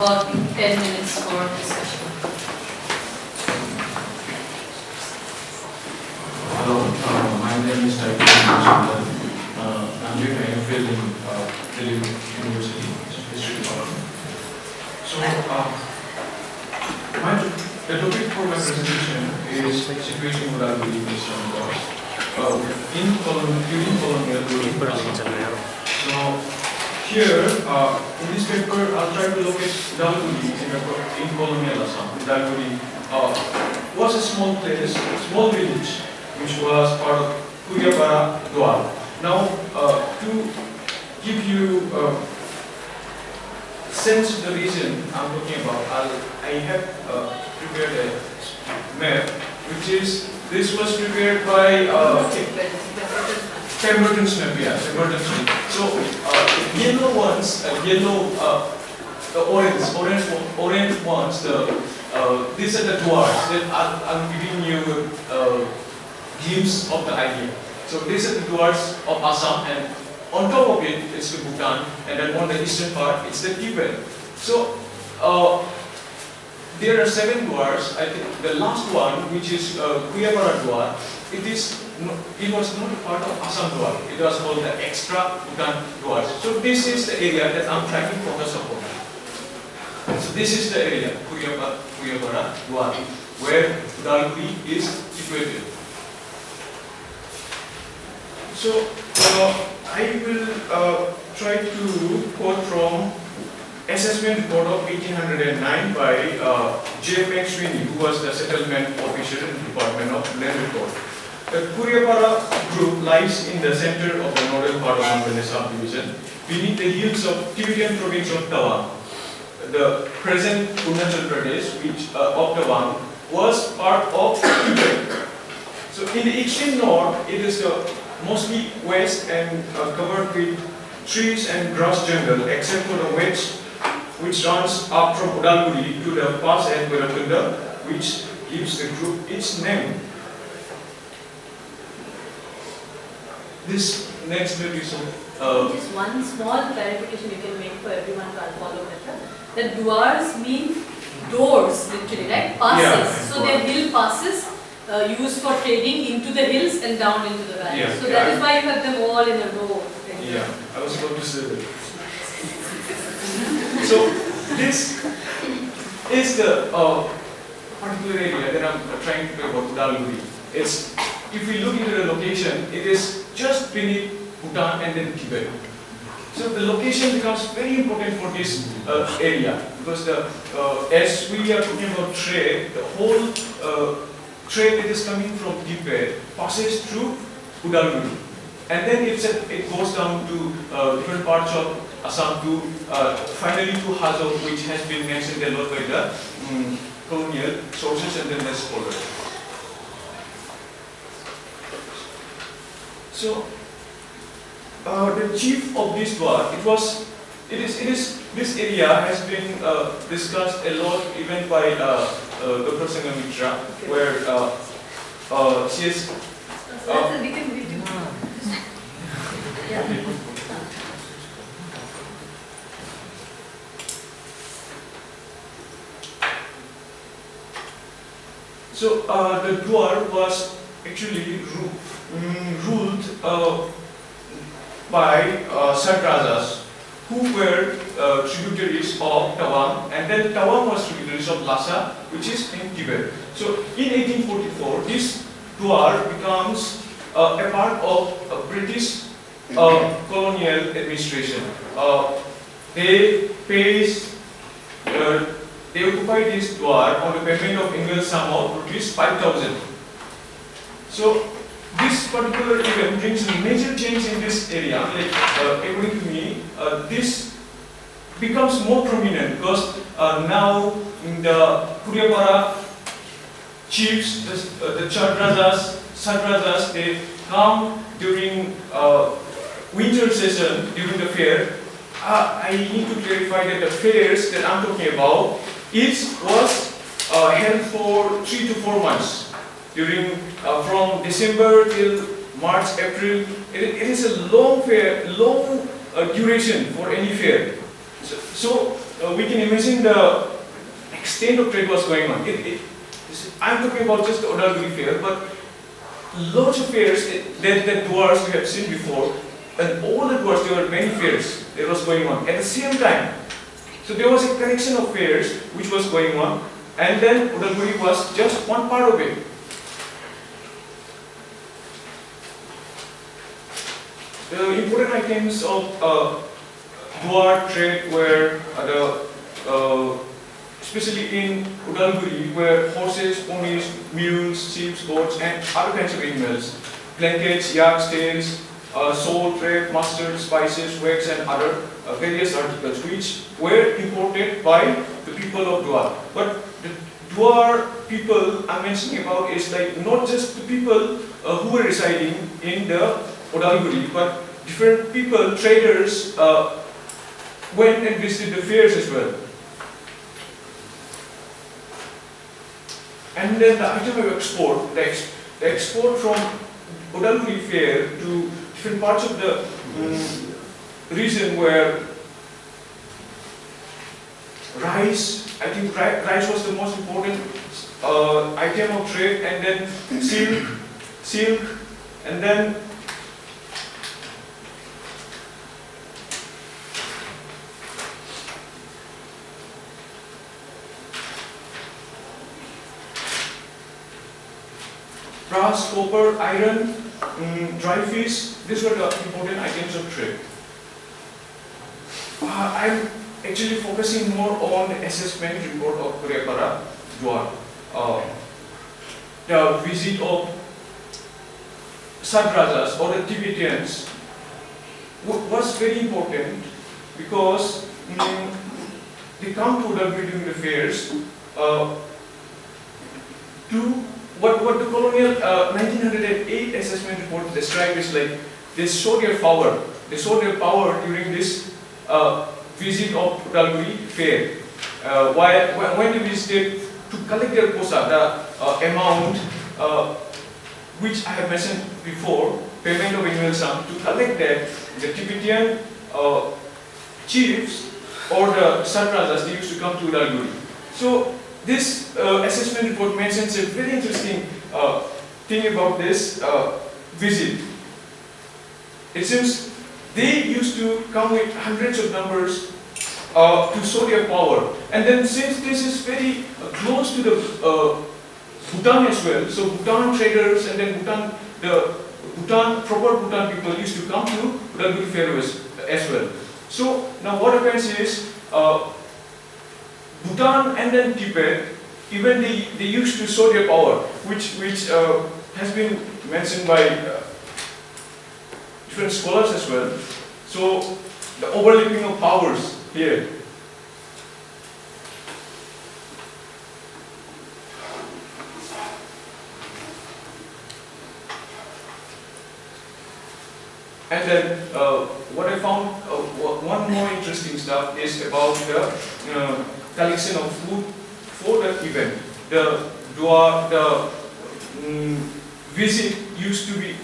About 10 minutes for discussion. Hello, my name is Situating. I'm doing my MPhil in Delhi University History Department. So, the topic for my presentation is Situating Udalguri based on Duars during colonial rule. So, here, in this paper, I'll try to locate Udalguri in colonial Assam. Udalguri was a small place, small village, which was part of Kuyapara Duar. Now, to give you a sense of the region I'm talking about, I have prepared a map, this was prepared by Pemberton's map, yeah, Pemberton's map. So, yellow ones, the orange ones, these are the Duars that I'm giving you glimpse of the idea. So, these are the Duars of Assam, and on top of it, it's the Bhutan, and then on the eastern part, it's the Tibet. So, there are 7 Duars. I think the last one, which is Kuyapara Duar, it was not a part of Assam Duar. It was called the extra Bhutan Duars. So this is the area that I'm trying to focus upon. So this is the area, Kuyapara Duar, where Udalguri is situated. So I will try to quote from assessment report of 1809 by J. McSweeney, who was the settlement officer in the Department of Land Record. The Kuyapara group lies in the center of the northern part of Bangladesh subdivision, beneath the hills of Tibetan province of Tawang. The present Arunachal Pradesh, of Tawang, was part of Tibet. So in the extreme north, it is mostly west and covered with trees and grass jungle, except for the west, which runs up from Udalguri to the pass at Verakunda, which gives the group its name. This next bit is Just one small clarification you can make for everyone who can follow better. The Duars mean doors, literally, right? Passes. Yeah, so they're hill passes used for trading into the hills and down into the valley. Yeah, so that is why you have them all in a row. Yeah, I was about to say that. So this is the particular area that I'm trying to talk about, Udalguri. If we look into the location, it is just beneath Bhutan and then Tibet. So the location becomes very important for this area, because as we are talking about trade, the whole trade that is coming from Tibet passes through Udalguri. And then it goes down to different parts of Assam to finally to Hazo, which has been mentioned a lot by the colonial sources and then the scholars. So the chief of this Duar, this area has been discussed a lot even by Dr. Sangamitra, where she is. So the Duar was actually ruled by Satrajas, who were tributaries of Tawang, and then Tawang was tributaries of Lhasa, which is in Tibet. So in 1844, this Duar becomes a part of British colonial administration. They occupied this Duar on the payment of English sum of rupees 5,000. So this particular event brings a major change in this area. Like, according to me, this becomes more prominent because now the Kuyapara chiefs, the Satrajas, they come during winter session during the fair. I need to clarify that the fairs that I'm talking about was held for 3 to 4 months during from December till March, April. It is a long fair, long duration for any fair. So we can imagine the extent of trade was going on. I'm talking about just the Udalguri fair, but lots of fairs that Duars we have seen before, and all the Duars, there were many fairs that was going on at the same time. So there was a connection of fairs which was going on, and then Udalguri was just one part of it. The important items of Duar trade were especially in Udalguri, were horses, ponies, mules, sheep, goats, and other kinds of animals. Blankets, yaks, tails, salt, thread, mustard, spices, wax, and other various articles which were imported by the people of Duar. But the Duar people I'm mentioning about is like not just the people who were residing in the Udalguri, but different people, traders, went and visited the fairs as well. And then the item of export, the export from Udalguri fair to different parts of the region where rice, I think rice was the most important item of trade, and then silk, and then brass, copper, iron, dry fish. These were the important items of trade. I'm actually focusing more on the assessment report of Koreapara Duar. The visit of Sadrajas or the Tibetans was very important because they come to Udalguri during the fairs to what the Colonial 1908 assessment report described is like they showed their power. They showed their power during this visit of Udalguri fair. When they visited to collect their posa, the amount which I have mentioned before, payment of annual sum, to collect that, the Tibetan chiefs or the Satrajas, they used to come to Udalguri. So this assessment report mentions a very interesting thing about this visit. It seems they used to come with hundreds of numbers to show their power. And then since this is very close to the Bhutan as well, so Bhutan traders and then proper Bhutan people used to come to Udalguri fair as well. So now what happens is Bhutan and then Tibet, even they used to show their power, which has been mentioned by different scholars as well. So the overlapping of powers here. And then what I found, one more interesting stuff is about the collection of food for the event. The visit used to be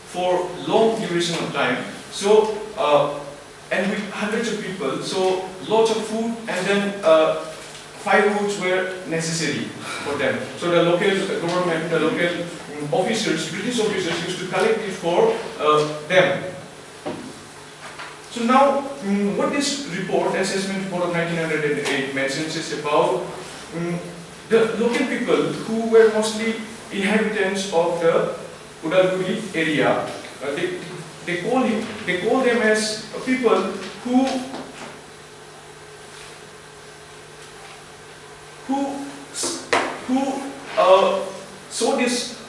for long duration of time. So and with hundreds of people, so lots of food and then firewoods were necessary for them. So the local government, the local officers, British officers used to collect it for them. So now, what this report, assessment report of 1908 mentions is about the local people who were mostly inhabitants of the Udalguri area. They call them as people who saw this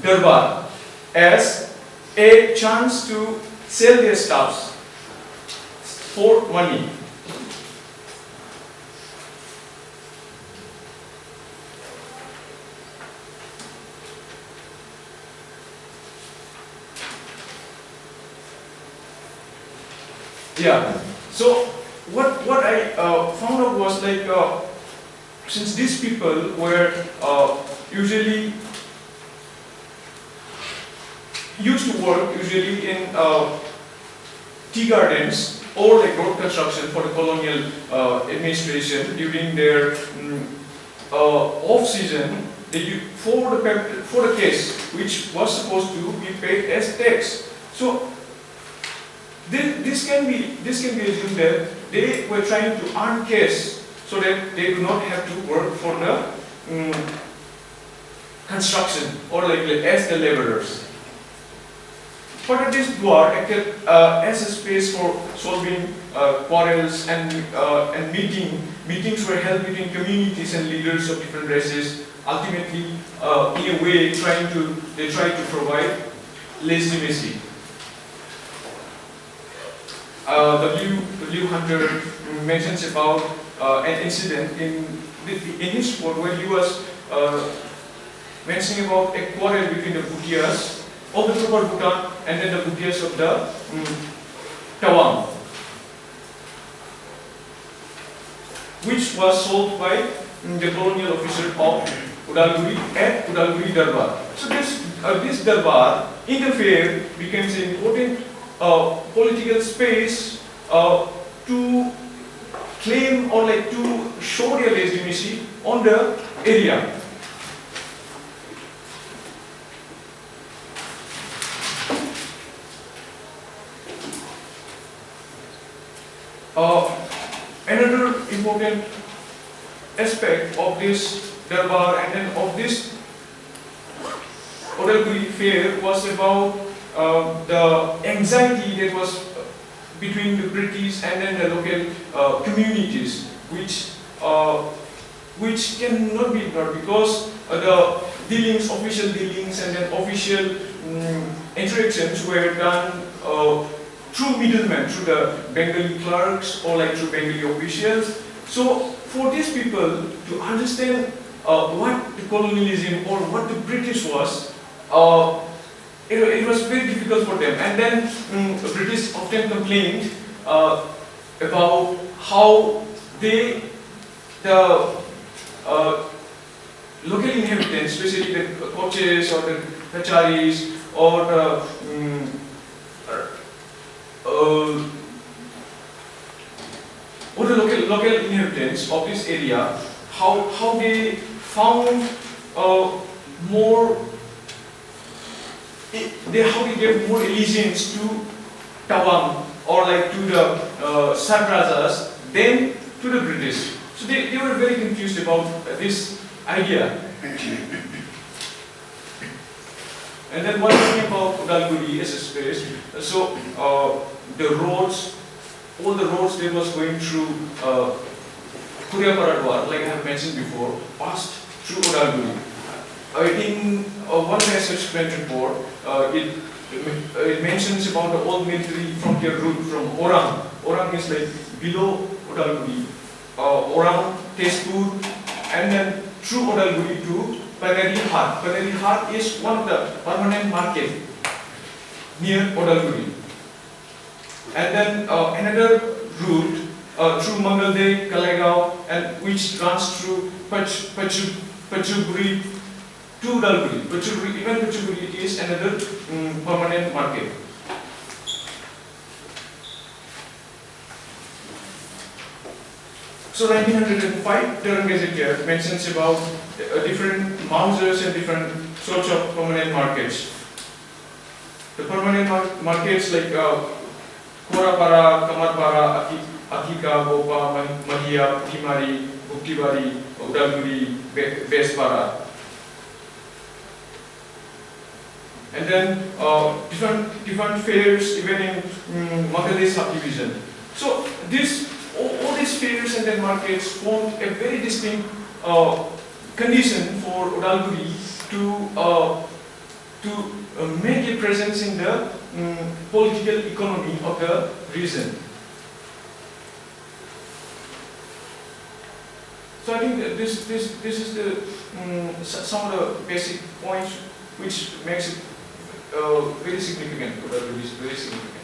darbar as a chance to sell their stuffs for money. Yeah. So what I found out was like since these people were usually used to work usually in tea gardens or like road construction for the colonial administration during their off season. For the case which was supposed to be paid as tax. So this can be assumed that they were trying to earn cash so that they do not have to work for the construction or like as the laborers. Further, this Duar acted as a space for solving quarrels and meetings were held between communities and leaders of different races. Ultimately, in a way, they try to provide legitimacy. W. Hunter mentions about an incident in his report where he was mentioning about a quarrel between the Bhutias of the proper Bhutan and then the Bhutias of the Tawang, which was solved by the colonial officer of Udalguri at Udalguri Darbar. So this Darbar interfared becomes an important political space to claim or like to show their legitimacy on the area. Another important aspect of this Darbar and then of this Udalguri fair was about the anxiety that was between the British and then the local communities, which cannot be ignored because the official dealings and then official interactions were done through middlemen, through the Bengali clerks or like through Bengali officials. So for these people to understand what the colonialism or what the British was, it was very difficult for them. And then the British often complained about how the local inhabitants, especially the Koches or the Kacharis or the local inhabitants of this area, how they found how they gave more allegiance to Tawang or like to the Satrajas than to the British. So they were very confused about this idea. And then one thing about Udalguri as a space, so the roads, all the roads that was going through Kuriapara Duar, like I have mentioned before, passed through Udalguri. In one research report, it mentions about the old military frontier route from Orang. Orang is like below Udalguri. Orang, Tezpur, and then through Udalguri to Paneri Hat. Paneri Hat is one of the permanent market near Udalguri. And then another route through Mangalde, Kalegao, and which runs through Pachuguri to Udalguri. Even Pachuguri is another permanent market. So 1905, Durham Gazetteer mentions about different Mausers and different sorts of permanent markets. The permanent markets like Korapara, Kamarpara, Akika, Bopa, Mahia, Putimari, Buktibari, Udalguri, Vespara. And then different fairs even in Mangalde subdivision. So all these fairs and then markets formed a very distinct condition for Udalguri to make a presence in the political economy of the region. So I think that this is the some of the basic points which makes it very significant. Udalguri is very significant.